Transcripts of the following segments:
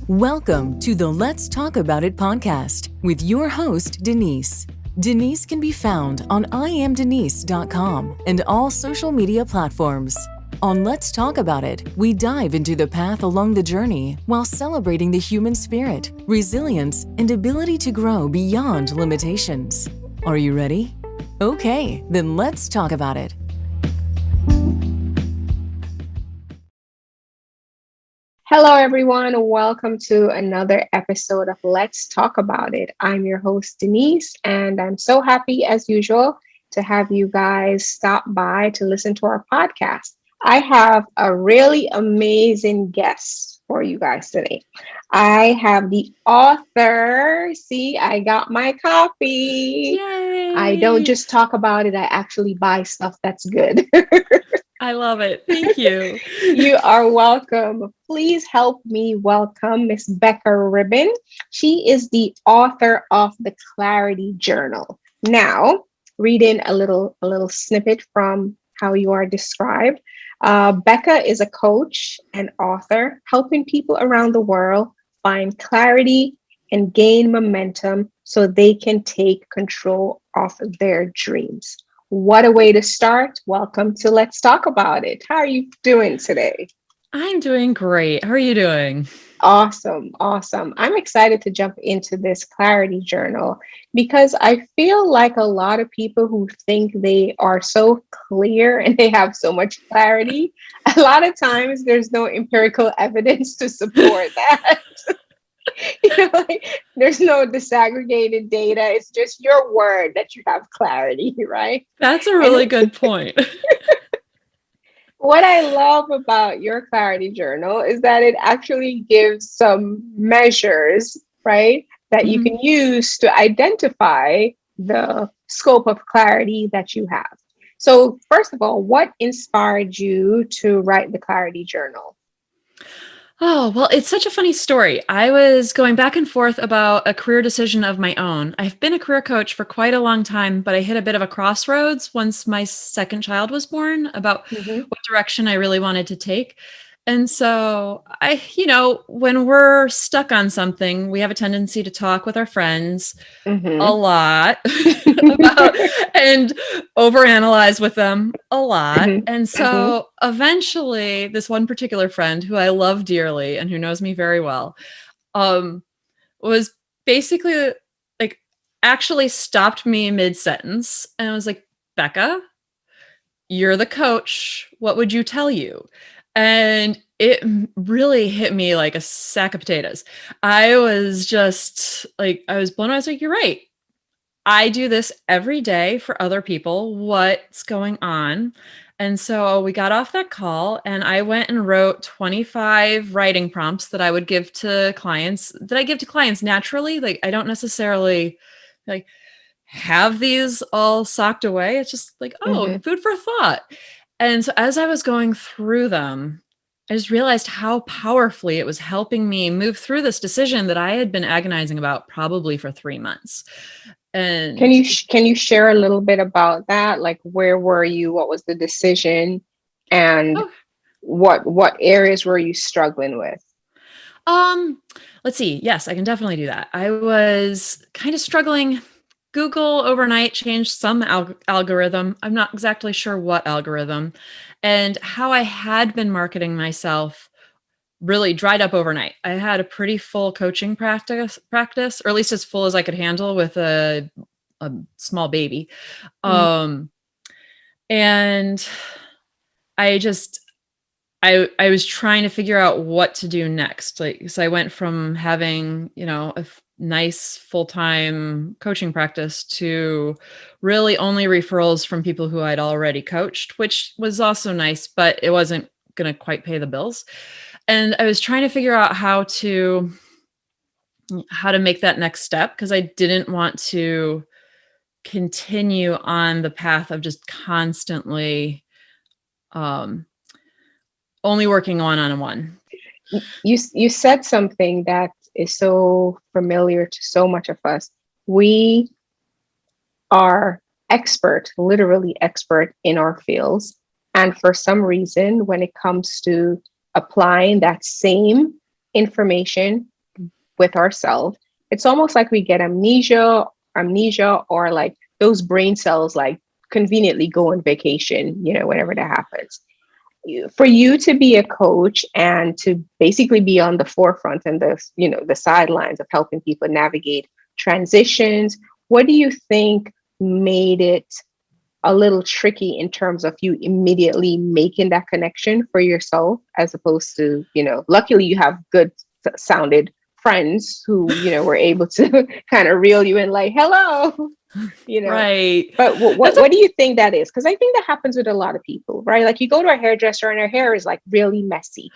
Welcome to the Let's Talk About It podcast with your host, Denise. Denise can be found on iamdenise.com and all social media platforms. On Let's Talk About It, we dive into the path along the journey while celebrating the human spirit, resilience, and ability to grow beyond limitations. Are you ready? Okay, then let's talk about it. Hello, everyone. Welcome to another episode of Let's Talk About It. I'm your host, Denise, and I'm so happy, as usual, to have you guys stop by to listen to our podcast. I have a really amazing guest for you guys today. I have the author. See, I got my copy. Yay! I don't just talk about it, I actually buy stuff that's good. I love it. Thank you. You are welcome. Please help me welcome Miss Becca Ridding. She is the author of the Clarity Journal. Now, reading a little snippet from how you are described. Becca is a coach and author, helping people around the world find clarity and gain momentum so they can take control of their dreams. What a way to start. Welcome to Let's Talk About It. How are you doing today? I'm doing great. How are you doing? Awesome. I'm excited to jump into this Clarity Journal because I feel like a lot of people who think they are so clear and they have so much clarity, a lot of times there's no empirical evidence to support that. There's no disaggregated data. It's just your word that you have clarity, right? That's a really good point. What I love about your Clarity Journal is that it actually gives some measures, right, that you can use to identify the scope of clarity that you have. So, first of all, what inspired you to write the Clarity Journal? Oh, well, it's such a funny story. I was going back and forth about a career decision of my own. I've been a career coach for quite a long time, but I hit a bit of a crossroads once my second child was born about what direction I really wanted to take. And so when we're stuck on something, we have a tendency to talk with our friends a lot about and overanalyze with them a lot. And so eventually this one particular friend who I love dearly and who knows me very well, was basically like actually stopped me mid-sentence and I was like, Becca, you're the coach. What would you tell you? And it really hit me like a sack of potatoes. I was just like, I was blown away. I was like, you're right. I do this every day for other people. What's going on? And so we got off that call and I went and wrote 25 writing prompts that I would give to clients that I give to clients naturally. Like I don't necessarily like have these all socked away. It's just like, food for thought. And so as I was going through them, I just realized how powerfully it was helping me move through this decision that I had been agonizing about probably for 3 months. And can you share a little bit about that? Like, where were you? What was the decision? And what areas were you struggling with? Let's see. Yes, I can definitely do that. I was kind of struggling. Google overnight changed some algorithm. I'm not exactly sure what algorithm. And how I had been marketing myself really dried up overnight. I had a pretty full coaching practice, or at least as full as I could handle with a small baby. And I was trying to figure out what to do next. Like, so I went from having, a nice full-time coaching practice to really only referrals from people who I'd already coached, which was also nice, but it wasn't going to quite pay the bills. And I was trying to figure out how to make that next step because I didn't want to continue on the path of just constantly only working one-on-one. You said something that is so familiar to so much of us. We are literally expert in our fields. And for some reason, when it comes to applying that same information with ourselves, it's almost like we get amnesia, or like those brain cells like conveniently go on vacation, whenever that happens. For you to be a coach and to basically be on the forefront and the sidelines of helping people navigate transitions, what do you think made it a little tricky in terms of you immediately making that connection for yourself, as opposed to, luckily you have good sounded friends who, were able to kind of reel you in like, hello, Right. But what do you think that is? Because I think that happens with a lot of people, right? Like you go to a hairdresser and her hair is like really messy,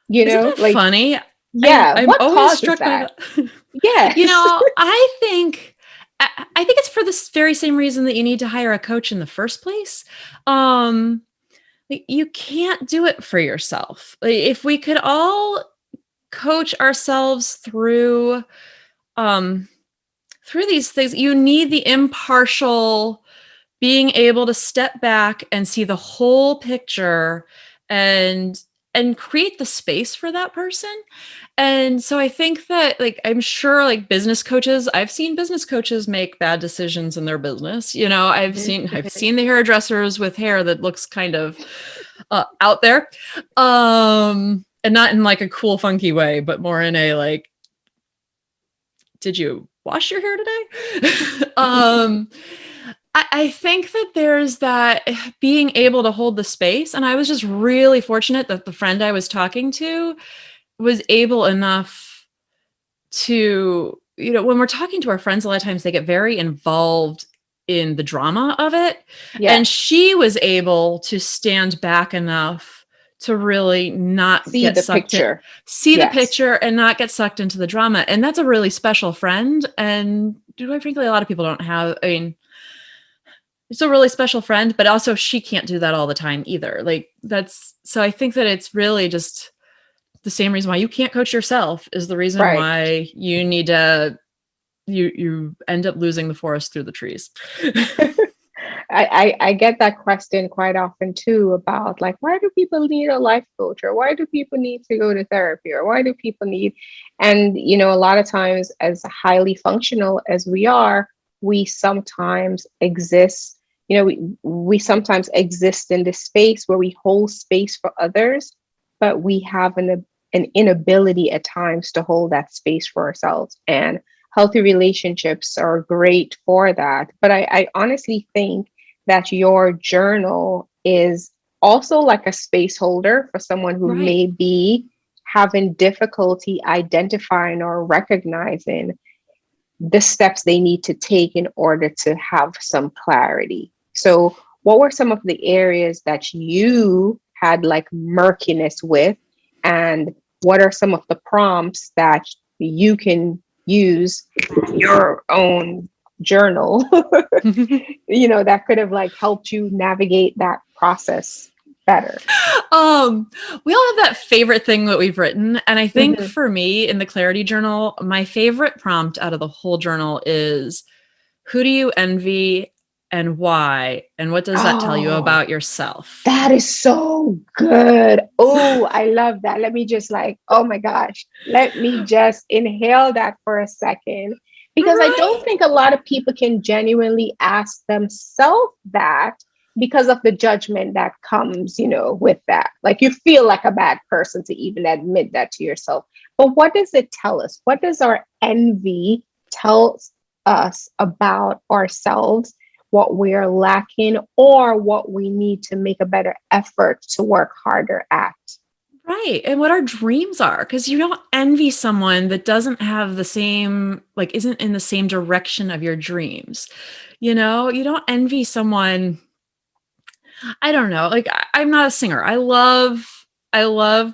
Isn't that like, funny? yeah, I'm what always causes struck by that? that. Yes. I think it's for this very same reason that you need to hire a coach in the first place. You can't do it for yourself. If we could all coach ourselves through these things, you need the impartial being able to step back and see the whole picture and create the space for that person. And so I think that, like, I'm sure like business coaches, I've seen business coaches make bad decisions in their business. I've seen the hairdressers with hair that looks kind of out there. And not in like a cool, funky way, but more in a like, did you wash your hair today? I think that there's that being able to hold the space. And I was just really fortunate that the friend I was talking to was able enough to, when we're talking to our friends, a lot of times they get very involved in the drama of it. Yeah. And she was able to stand back enough to really not See get the sucked picture. in, Yes. the picture and not get sucked into the drama. And that's a really special friend. And quite frankly, a lot of people don't have, it's a really special friend, but also she can't do that all the time either. So I think that it's really just the same reason why you can't coach yourself is the reason Right. why you need to, you end up losing the forest through the trees. I get that question quite often too, about like, why do people need a life coach, or why do people need to go to therapy, or why do people need, and a lot of times, as highly functional as we are, we sometimes exist, we sometimes exist in this space where we hold space for others, but we have an inability at times to hold that space for ourselves. And healthy relationships are great for that. But I honestly think that your journal is also like a space holder for someone who Right. may be having difficulty identifying or recognizing the steps they need to take in order to have some clarity. So what were some of the areas that you had like murkiness with, and what are some of the prompts that you can use your own journal that could have like helped you navigate that process better? We all have that favorite thing that we've written. And I think Mhm. for me in the Clarity Journal, my favorite prompt out of the whole journal is, who do you envy and why? And what does that tell you Oh, about yourself? that is so good. Oh, I love that. Let me just like, oh my gosh, let me just inhale that for a second, because I Right. don't think a lot of people can genuinely ask themselves that, because of the judgment that comes, with that. Like you feel like a bad person to even admit that to yourself. But what does it tell us? What does our envy tell us about ourselves? What we're lacking, or what we need to make a better effort to work harder at? Right. And what our dreams are. Because you don't envy someone that doesn't have the same, like, isn't in the same direction of your dreams. You don't envy someone. I don't know. Like, I'm not a singer. I love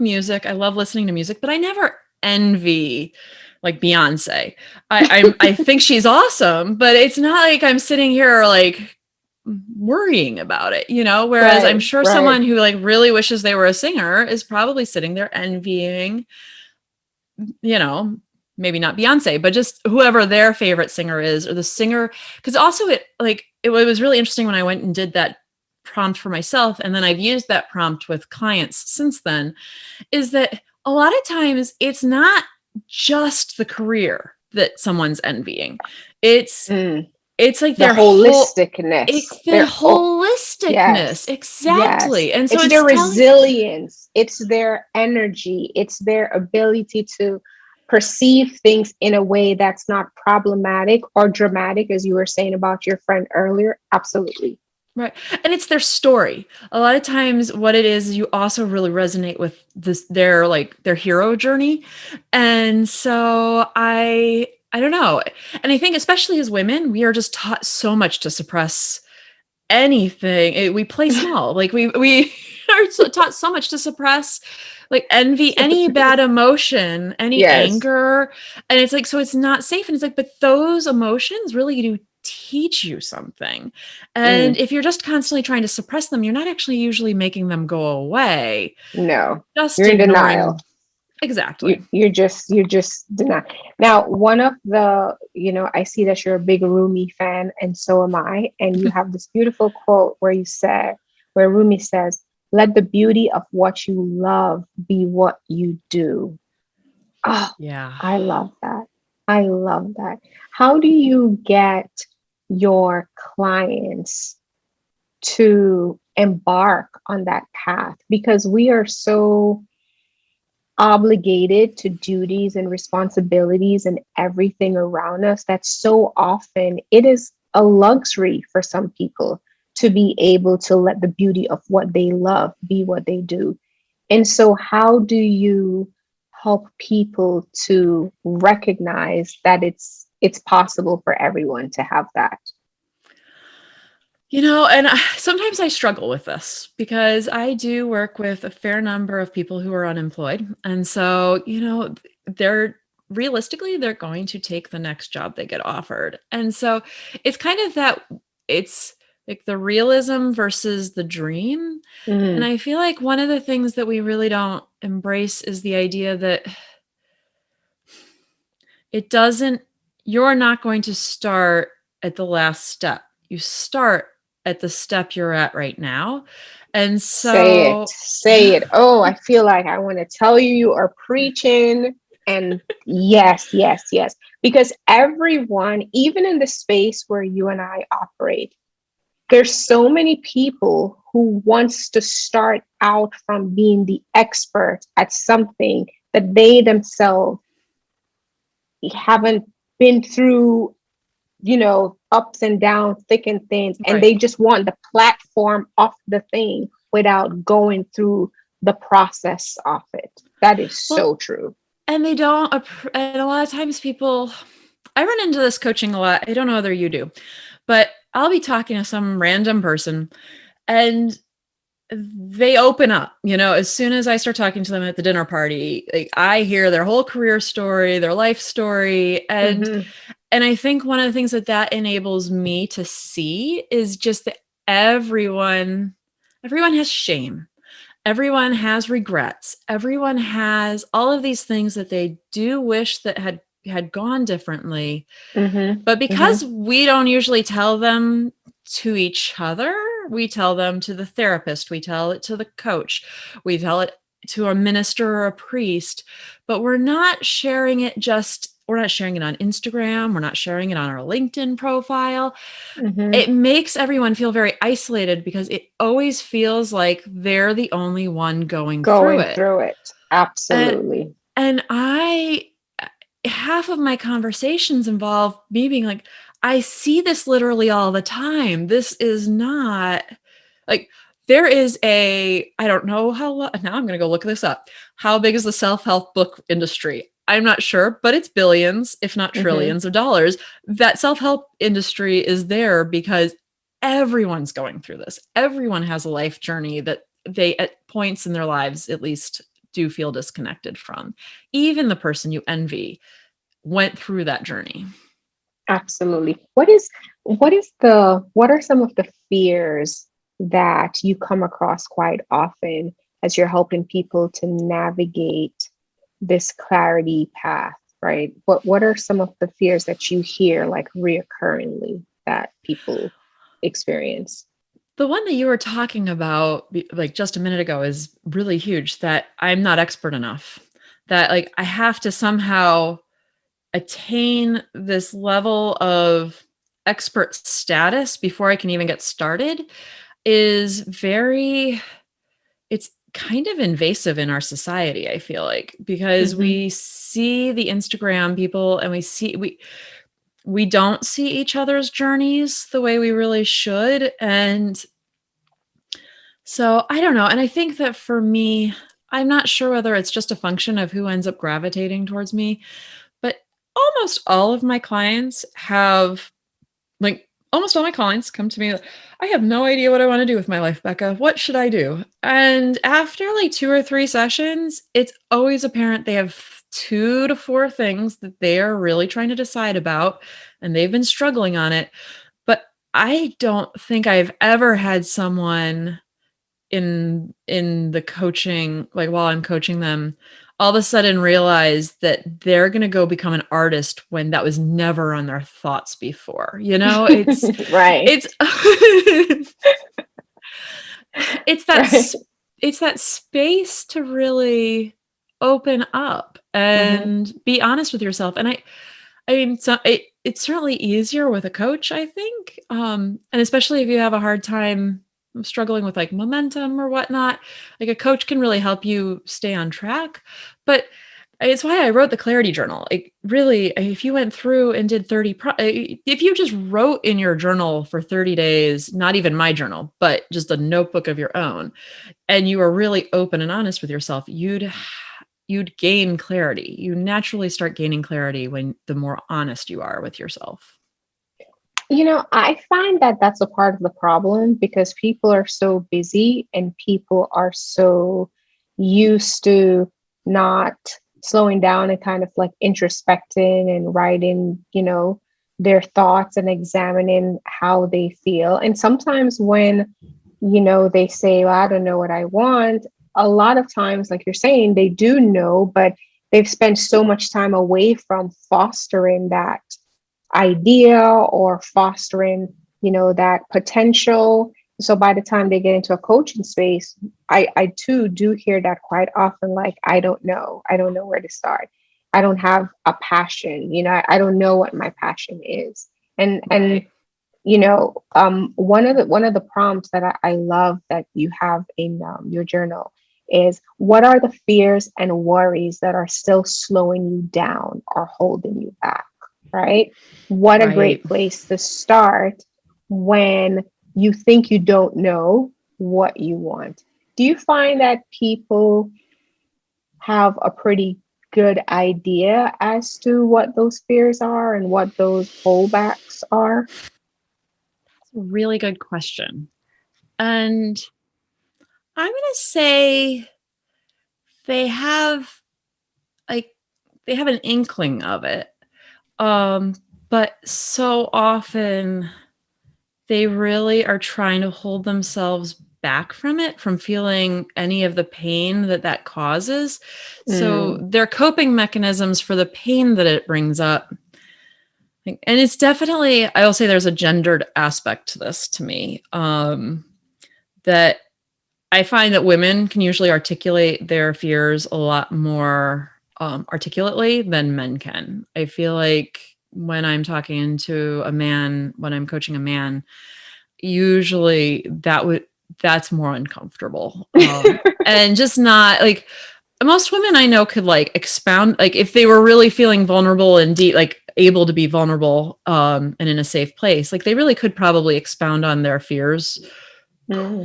music. I love listening to music, but I never envy like Beyonce. I think she's awesome, but it's not like I'm sitting here like worrying about it, whereas I'm Right, sure right. someone who like really wishes they were a singer is probably sitting there envying, you know, maybe not Beyonce, but just whoever their favorite singer is, or the singer. Because also it was really interesting when I went and did that prompt for myself, and then I've used that prompt with clients since then, is that a lot of times it's not just the career that someone's envying. It's Mm. it's like The their whole holisticness. it's the Their holisticness. yes. Yes. Exactly. And so It's it's their telling, resilience. It's their energy. It's their ability to perceive things in a way that's not problematic or dramatic, as you were saying about your friend earlier. Absolutely. right. And it's their story. A lot of times what it is, you also really resonate with this, their hero journey. And so I don't know. And I think especially as women, we are just taught so much to suppress anything. We play small. Like we are taught so much to suppress like envy, any bad emotion, any Yes. anger. And it's like, so it's not safe. And it's like, but those emotions really do teach you something. And Mm, if you're just constantly trying to suppress them, you're not actually usually making them go away, no. just You're in denial. ignoring. Exactly. You're just denied. Now, one of the, I see that you're a big Rumi fan, and so am I. And you have this beautiful quote where Rumi says, "Let the beauty of what you love be what you do." Oh, Yeah. I love that. I love that. How do you get your clients to embark on that path? Because we are so obligated to duties and responsibilities and everything around us that so often it is a luxury for some people to be able to let the beauty of what they love be what they do. And so how do you help people to recognize that it's possible for everyone to have that? And sometimes I struggle with this because I do work with a fair number of people who are unemployed. And so, they're realistically, they're going to take the next job they get offered. And so it's kind of that it's like the realism versus the dream. And Mm, I feel like one of the things that we really don't embrace is the idea that it doesn't, you're not going to start at the last step. You start at the step you're at right now. And say it, so, say it. Oh, I feel like I want to tell you, you are preaching. And yes, yes, yes. Because everyone, even in the space where you and I operate, there's so many people who wants to start out from being the expert at something that they themselves haven't been through, ups and downs, thick and thins, and right. they just want the platform of the thing without going through the process of it. That is Well, so true. and they don't, and a lot of times people, I run into this coaching a lot. I don't know whether you do, but I'll be talking to some random person and they open up, as soon as I start talking to them at the dinner party, like I hear their whole career story, their life story. Mm-hmm. And I think one of the things that enables me to see is just that everyone has shame. Everyone has regrets. Everyone has all of these things that they do wish that had gone differently. Mm-hmm. But Mm-hmm. because we don't usually tell them to each other, we tell them to the therapist, we tell it to the coach, we tell it to a minister or a priest, but we're not sharing it on Instagram, we're not sharing it on our LinkedIn profile. Mm-hmm. It makes everyone feel very isolated because it always feels like they're the only one going through Going it. through it. And Absolutely. and I half of my conversations involve me being like, I see this literally all the time. This is not like there is I don't know now I'm going to go look this up. How big is the self-help book industry? I'm not sure, but it's billions, if not Mm-hmm. trillions of dollars. That self-help industry is there because everyone's going through this. Everyone has a life journey that they, at points in their lives, at least, do feel disconnected from. Even the person you envy went through that journey. Absolutely. What are some of the fears that you come across quite often as you're helping people to navigate this clarity path, right? What are some of the fears that you hear like reoccurringly that people experience? The one that you were talking about, like just a minute ago, is really huge, that I'm not expert enough, that like I have to somehow attain this level of expert status before I can even get started is it's kind of invasive in our society, I feel like, because we see the Instagram people and we don't see each other's journeys the way we really should. And so I don't know. And I think that for me, I'm not sure whether it's just a function of who ends up gravitating towards me, but almost all of my clients have like almost all my clients come to me like, I have no idea what I want to do with my life, Becca. What should I do? And after like 2 or 3 sessions, it's always apparent they have 2 to 4 things that they are really trying to decide about, and they've been struggling on it. But I don't think I've ever had someone in the coaching, like while I'm coaching them, all of a sudden realize that they're going to go become an artist when that was never on their thoughts before. You know, Right. it's it's that Right. it's that space to really open up and be honest with yourself. And I mean, so it's certainly easier with a coach, I think. And especially if you have a hard time struggling with like momentum or whatnot, like a coach can really help you stay on track. But it's why I wrote the clarity journal. Like really, if you went through and did if you just wrote in your journal for 30 days, not even my journal, but just a notebook of your own, and you were really open and honest with yourself, you'd gain clarity. You naturally start gaining clarity when the more honest you are with yourself. I find that that's a part of the problem because people are so busy and people are so used to not slowing down and kind of like introspecting and writing, their thoughts and examining how they feel. And sometimes when, they say, well, I don't know what I want, a lot of times, like you're saying, they do know, but they've spent so much time away from fostering that idea or fostering, that potential. So by the time they get into a coaching space, I too do hear that quite often, like, I don't know where to start. I don't have a passion, I don't know what my passion is. And one of the prompts that I love that you have in your journal is, what are the fears and worries that are still slowing you down or holding you back? Right? What a great place to start when you think you don't know what you want. Do you find that people have a pretty good idea as to what those fears are and what those holdbacks are? That's a really good question. And I'm going to say they have an inkling of it. But so often they really are trying to hold themselves back from it, from feeling any of the pain that causes. So their coping mechanisms for the pain that it brings up. And it's definitely, I will say there's a gendered aspect to this to me, that I find that women can usually articulate their fears a lot more articulately than men can. I feel like when I'm talking to a man, when I'm coaching a man, usually that's more uncomfortable. And just not like, most women I know could like expound, like if they were really feeling vulnerable and deep, like able to be vulnerable and in a safe place, like they really could probably expound on their fears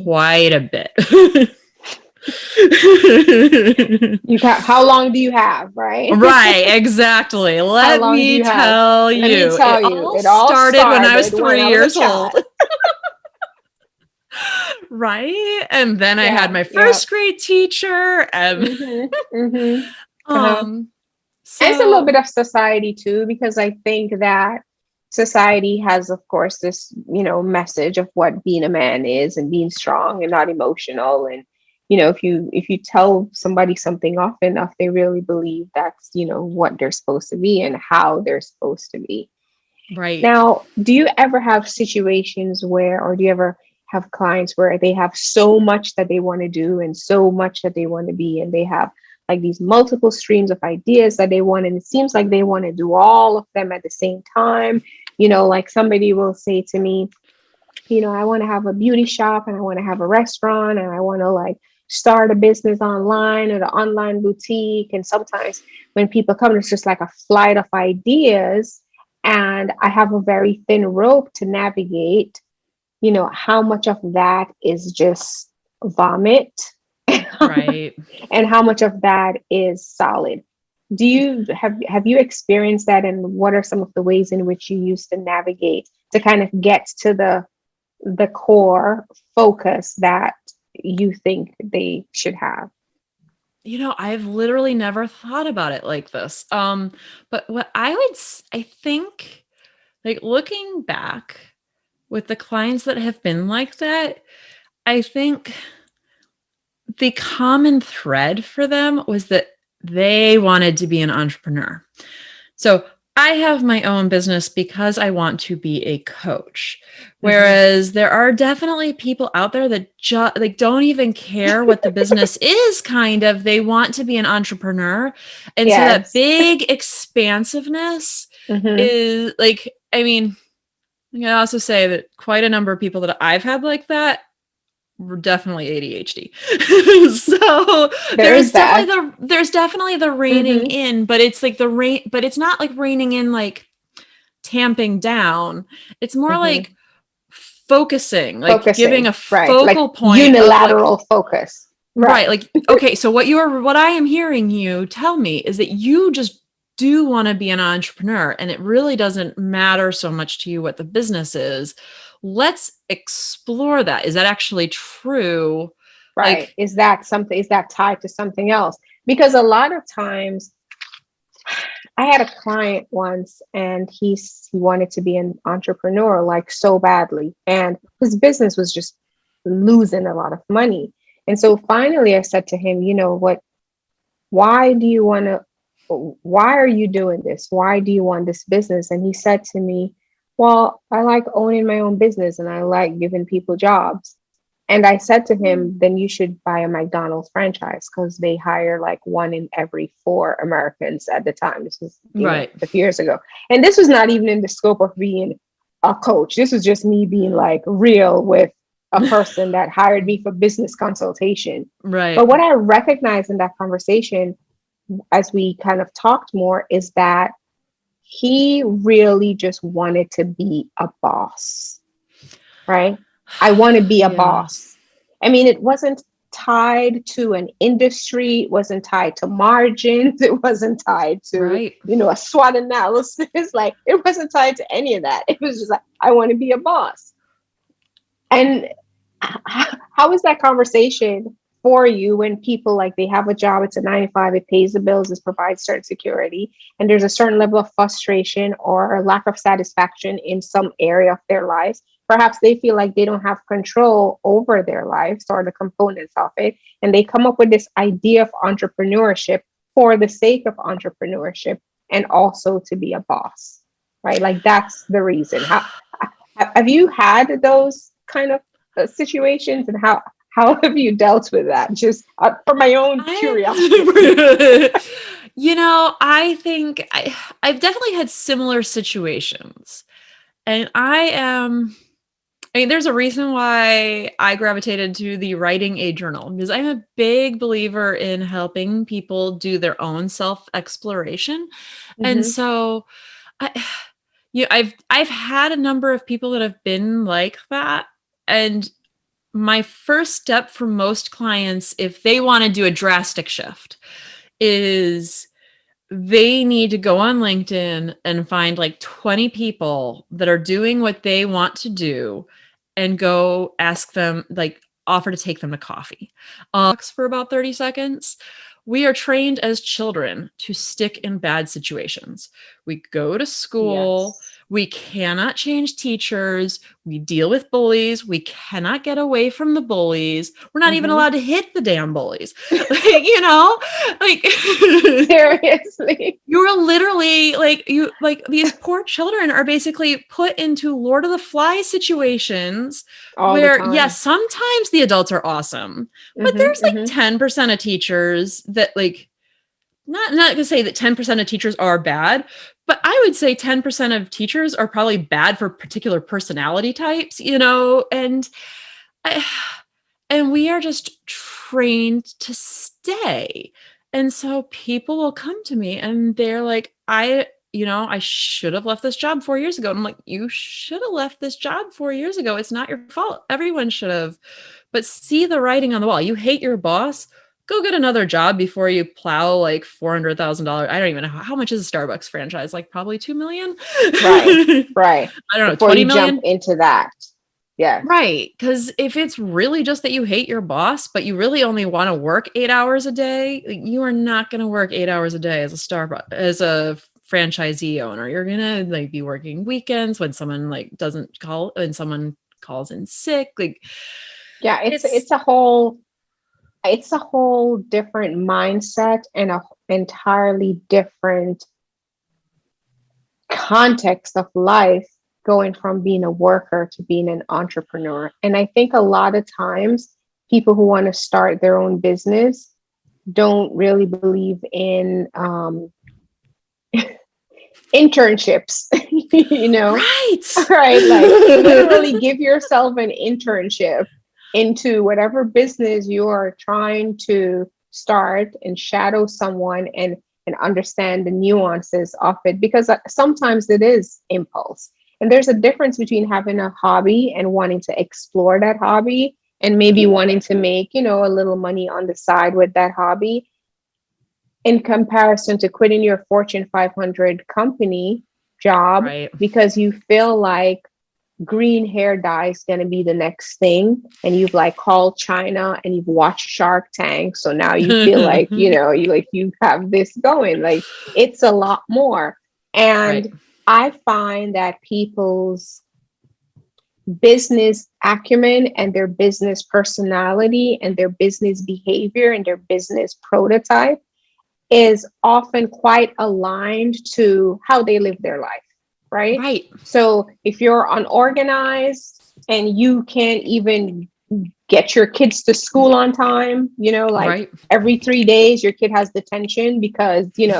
quite a bit. How long do you have, right? Right, exactly. Let me tell you. It all started when I was 3 years old. Right? And then I had my first grade teacher. And and it's a little bit of society too, because I think that society has, of course, this, message of what being a man is and being strong and not emotional. And, if you tell somebody something often enough, they really believe that's, what they're supposed to be and how they're supposed to be. Right. Now, do you ever have situations or do you ever have clients where they have so much that they want to do and so much that they want to be, and they have like these multiple streams of ideas that they want, and it seems like they want to do all of them at the same time. Like somebody will say to me, I want to have a beauty shop, and I want to have a restaurant, and I want to like start a business online or an online boutique. And sometimes when people come, it's just like a flight of ideas, and I have a very thin rope to navigate. How much of that is just vomit, Right. and how much of that is solid. Do you have you experienced that, and what are some of the ways in which you used to navigate to kind of get to the core focus that you think they should have? I've literally never thought about it like this. But what I think, like looking back with the clients that have been like that, I think the common thread for them was that they wanted to be an entrepreneur. So I have my own business because I want to be a coach. Whereas there are definitely people out there that like don't even care what the business is, kind of. They want to be an entrepreneur. And so that Yes. big expansiveness is like, I mean, I can also say that quite a number of people that I've had like that were definitely ADHD. So there's definitely the reining in, but it's like but it's not like reining in, like tamping down. It's more like focusing, like giving a focal point, unilateral focus. Right. Like, okay, so what I am hearing you tell me is that you just do want to be an entrepreneur, and it really doesn't matter so much to you what the business is. Let's explore that. Is that actually true? Right. Like, is that tied to something else? Because a lot of times I had a client once, and he wanted to be an entrepreneur like so badly, and his business was just losing a lot of money. And so finally I said to him, what, why are you doing this? Why do you want this business? And he said to me, well, I like owning my own business, and I like giving people jobs. And I said to him, then you should buy a McDonald's franchise, because they hire like 1 in every 4 Americans at the time. This was a few years ago. And this was not even in the scope of being a coach. This was just me being like real with a person that hired me for business consultation. Right. But what I recognized in that conversation, as we kind of talked more, is that he really just wanted to be a boss, right? I want to be a boss. I mean, it wasn't tied to an industry. It wasn't tied to margins. It wasn't tied to, a SWOT analysis. Like, it wasn't tied to any of that. It was just like, I want to be a boss. And how is that conversation for you when people, like, they have a job, it's a 9 to 5, it pays the bills, it provides certain security, and there's a certain level of frustration or lack of satisfaction in some area of their lives? Perhaps they feel like they don't have control over their lives or the components of it, and they come up with this idea of entrepreneurship for the sake of entrepreneurship and also to be a boss, right? Like, that's the reason. Have you had those kind of situations, and how have you dealt with that? Just for my own curiosity. I think I've definitely had similar situations, and there's a reason why I gravitated to the writing a journal, because I'm a big believer in helping people do their own self-exploration. And so I've had a number of people that have been like that. And my first step for most clients, if they want to do a drastic shift, is they need to go on LinkedIn and find like 20 people that are doing what they want to do, and go ask them, like, offer to take them to coffee. For about 30 seconds. We are trained as children to stick in bad situations. We go to school. Yes. We cannot change teachers. We deal with bullies. We cannot get away from the bullies. We're not even allowed to hit the damn bullies. Seriously. You're literally these poor children are basically put into Lord of the Flies situations where, yes, sometimes the adults are awesome, but there's like 10% of teachers that, like, not going to say that 10% of teachers are bad, but I would say 10% of teachers are probably bad for particular personality types, I, and we are just trained to stay. And so people will come to me and they're like, I should have left this job 4 years ago. And I'm like, you should have left this job 4 years ago. It's not your fault. Everyone should have. But see the writing on the wall. You hate your boss. Go get another job before you plow like $400,000. I don't even know how much is a Starbucks franchise, like probably 2 million. Right. I don't know, Before 20 you million. jump into that. Yeah. Right. Because if it's really just that you hate your boss, but you really only want to work 8 hours a day, you are not going to work 8 hours a day as a Starbucks, as a franchisee owner. You're going to like be working weekends when someone like doesn't call, when someone calls in sick. Like, Yeah, it's a whole different mindset and a entirely different context of life going from being a worker to being an entrepreneur. And I think a lot of times people who want to start their own business don't really believe in internships, right. right? Like literally give yourself an internship into whatever business you are trying to start and shadow someone and understand the nuances of it, because sometimes it is impulse. And there's a difference between having a hobby and wanting to explore that hobby and maybe wanting to make, a little money on the side with that hobby, in comparison to quitting your Fortune 500 company job Right. because you feel like green hair dye is going to be the next thing, and you've like called China and you've watched Shark Tank, so now you feel like you have this going. Like it's a lot more. And Right. I find that people's business acumen and their business personality and their business behavior and their business prototype is often quite aligned to how they live their life, right? Right. So if you're unorganized and you can't even get your kids to school on time, Right. every 3 days your kid has detention because, you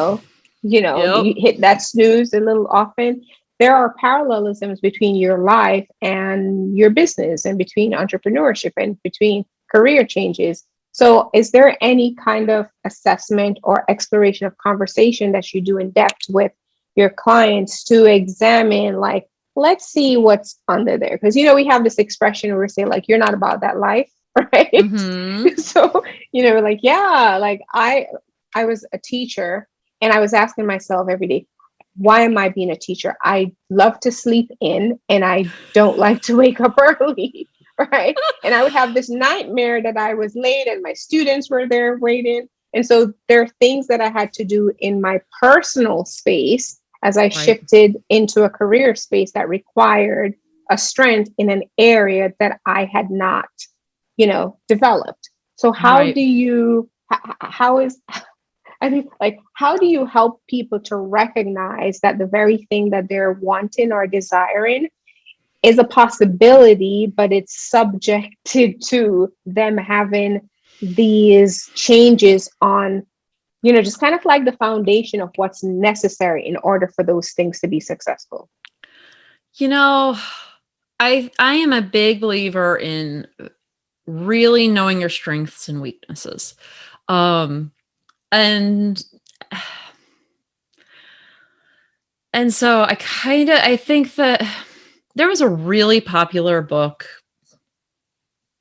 Yep. hit that snooze a little often. There are parallelisms between your life and your business and between entrepreneurship and between career changes. So is there any kind of assessment or exploration of conversation that you do in depth with your clients to examine, like, let's see what's under there? Because, we have this expression where we say, like, you're not about that life, right? Mm-hmm. So, like, yeah, like I was a teacher and I was asking myself every day, why am I being a teacher? I love to sleep in and I don't like to wake up early. Right. And I would have this nightmare that I was late and my students were there waiting. And so there are things that I had to do in my personal space as I shifted into a career space that required a strength in an area that I had not, developed. So how do you, how is, I mean, like, how do you help people to recognize that the very thing that they're wanting or desiring is a possibility, but it's subjected to them having these changes on, just kind of like the foundation of what's necessary in order for those things to be successful? I am a big believer in really knowing your strengths and weaknesses. And so I think that there was a really popular book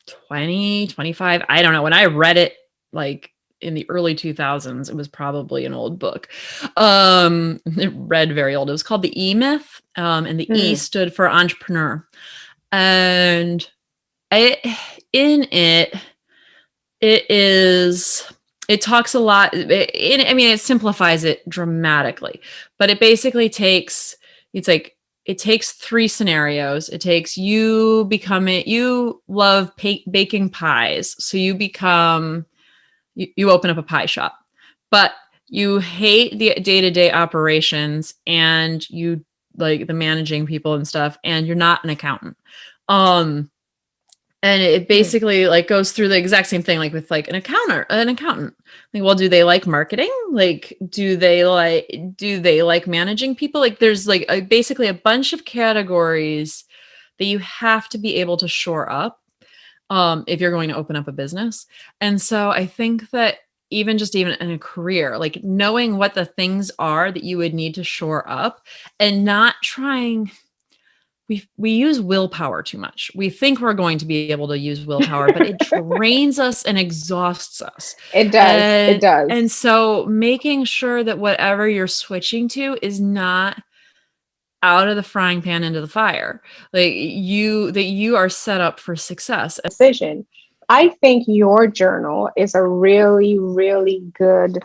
25, I don't know, when I read it like in the early 2000s, it was probably an old book. It read very old. It was called The E Myth, and the E stood for entrepreneur. And it talks a lot. It simplifies it dramatically, but it basically takes 3 scenarios. It takes you love baking pies. So you open up a pie shop, but you hate the day-to-day operations and you like the managing people and stuff, and you're not an accountant. And it basically like goes through the exact same thing, like with like an accountant. Like, well, do they like marketing? Like, do they like managing people? Like there's like basically a bunch of categories that you have to be able to shore up if you're going to open up a business. And so I think that even in a career, like knowing what the things are that you would need to shore up and not trying. We use willpower too much. We think we're going to be able to use willpower, but it drains us and exhausts us. It does. It does. And so making sure that whatever you're switching to is not out of the frying pan into the fire. Like you are set up for success. Decision. I think your journal is a really, really good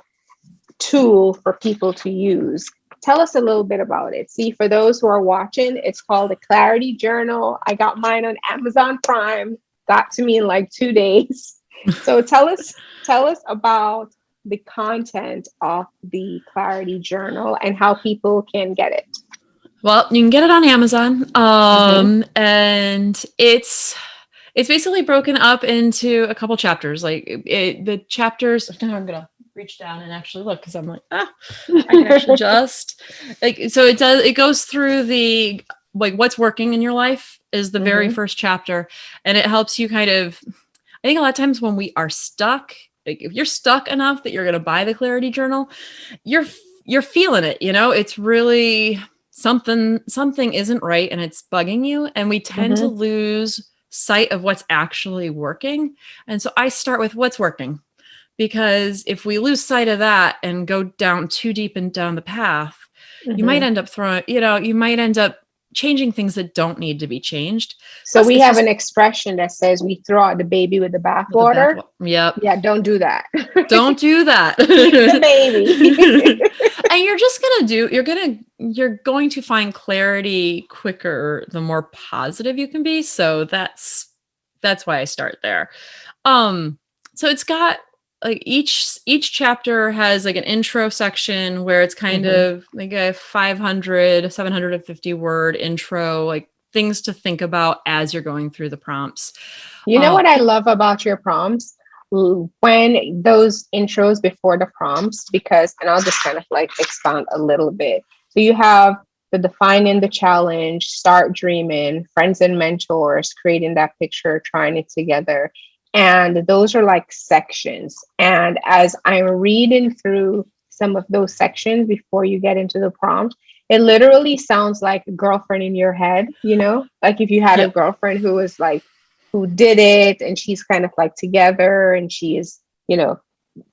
tool for people to use. Tell us a little bit about it. See, for those who are watching, it's called the Clarity Journal. I got mine on Amazon Prime. Got to me in like 2 days. So tell us about the content of the Clarity Journal and how people can get it. Well, you can get it on Amazon. And it's basically broken up into a couple chapters. Like the chapters, now I'm going to reach down and actually look because I'm like, I can actually just like, so it goes through the, like what's working in your life is the very first chapter. And it helps you kind of, I think a lot of times when we are stuck, like if you're stuck enough that you're going to buy the Clarity Journal, you're feeling it, it's really something isn't right and it's bugging you. And we tend to lose sight of what's actually working. And so I start with what's working. Because if we lose sight of that and go down too deep and down the path, you might end up changing things that don't need to be changed. So we have an expression that says we throw out the baby with the bathwater. Yep. Yeah, don't do that. Don't do that. The baby. And you're going to find clarity quicker the more positive you can be. So that's why I start there. So it's got like each chapter has like an intro section where it's kind of like a 750 word intro, like things to think about as you're going through the prompts. You know what I love about your prompts? When those intros before the prompts, because, and I'll just kind of like expound a little bit. So you have the defining the challenge, start dreaming, friends and mentors, creating that picture, trying it together. And those are like sections. And as I'm reading through some of those sections before you get into the prompt, it literally sounds like a girlfriend in your head, like if you had a girlfriend who was like, who did it and she's kind of like together and she is,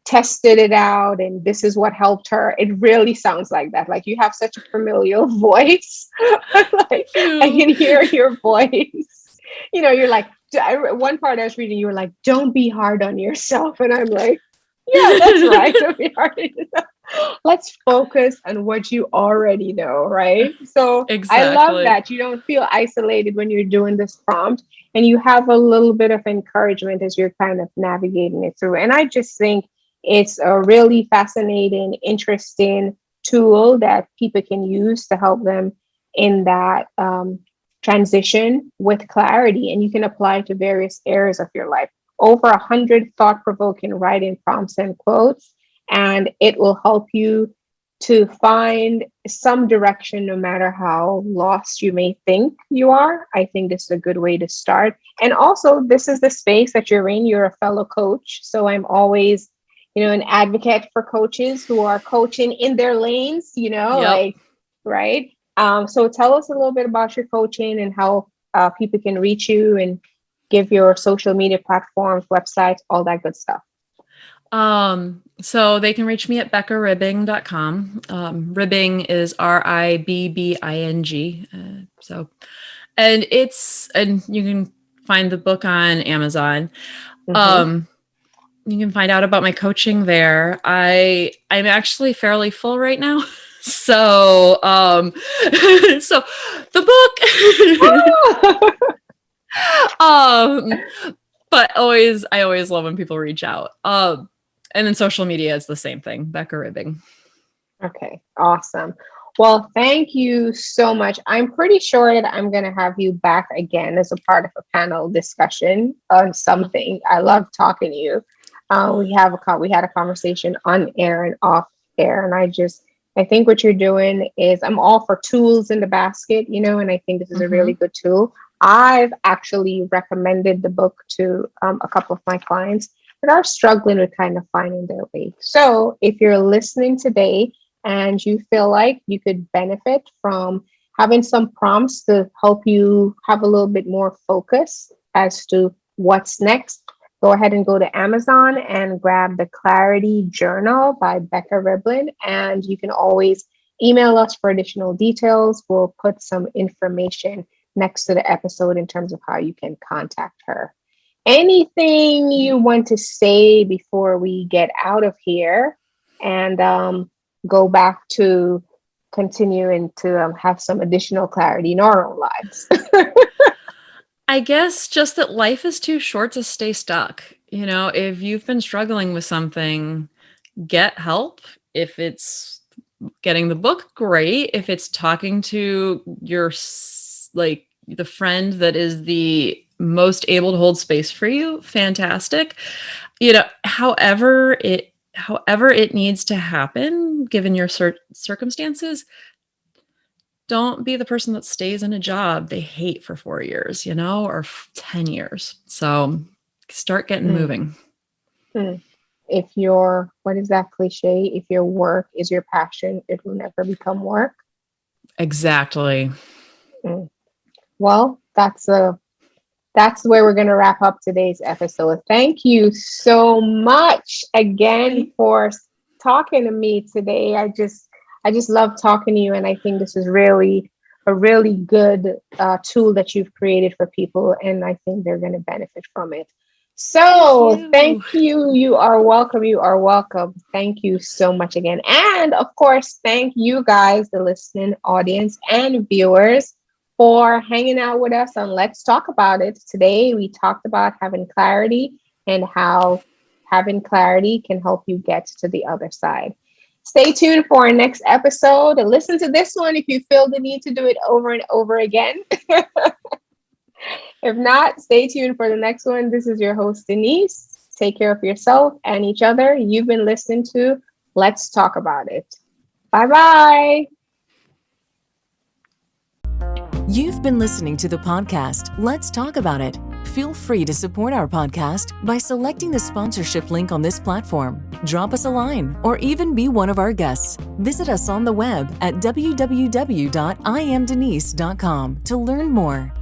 tested it out and this is what helped her. It really sounds like that. Like you have such a familial voice. Like I can hear your voice. You're like, one part I was reading, you were like, don't be hard on yourself. And I'm like, yeah, that's right. Don't be hard on yourself. Let's focus on what you already know, right? So exactly. I love that you don't feel isolated when you're doing this prompt and you have a little bit of encouragement as you're kind of navigating it through. And I just think it's a really fascinating, interesting tool that people can use to help them in that transition with clarity, and you can apply it to various areas of your life. Over 100 thought-provoking writing prompts and quotes, and it will help you to find some direction no matter how lost you may think you are. I think this is a good way to start. And also, this is the space that you're in. You're a fellow coach, so I'm always, an advocate for coaches who are coaching in their lanes, like, right? So tell us a little bit about your coaching and how people can reach you and give your social media platforms, websites, all that good stuff. So they can reach me at beccaribbing.com. Ribbing is Ribbing. And you can find the book on Amazon. You can find out about my coaching there. I'm actually fairly full right now. So, so the book, but I always love when people reach out. And then social media is the same thing, Becca Ridding. Okay, awesome. Well, thank you so much. I'm pretty sure that I'm going to have you back again as a part of a panel discussion on something. I love talking to you. We had a conversation on air and off air, and I think what you're doing is I'm all for tools in the basket, and I think this is a really Mm-hmm. good tool. I've actually recommended the book to a couple of my clients that are struggling with kind of finding their way. So if you're listening today and you feel like you could benefit from having some prompts to help you have a little bit more focus as to what's next, go ahead and go to Amazon and grab the Clarity Journal by Becca Ridding. And you can always email us for additional details. We'll put some information next to the episode in terms of how you can contact her. Anything you want to say before we get out of here and go back to continuing to have some additional clarity in our own lives? I guess just that life is too short to stay stuck. If you've been struggling with something, get help. If it's getting the book, great. If it's talking to your the friend that is the most able to hold space for you, fantastic. However it needs to happen given your circumstances, don't be the person that stays in a job they hate for 4 years, or 10 years. So start getting moving. What is that cliche? If your work is your passion, it will never become work. Exactly. Well, that's where we're going to wrap up today's episode. Thank you so much again for talking to me today. I just love talking to you, and I think this is really a really good tool that you've created for people, and I think they're going to benefit from it. So thank you. You are welcome. You are welcome. Thank you so much again. And of course, thank you guys, the listening audience and viewers, for hanging out with us on Let's Talk About It. Today, we talked about having clarity and how having clarity can help you get to the other side. Stay tuned for our next episode. Listen to this one if you feel the need to do it over and over again. If not, stay tuned for the next one. This is your host, Denise. Take care of yourself and each other. You've been listening to Let's Talk About It. Bye-bye. You've been listening to the podcast, Let's Talk About It. Feel free to support our podcast by selecting the sponsorship link on this platform. Drop us a line or even be one of our guests. Visit us on the web at www.imdenise.com to learn more.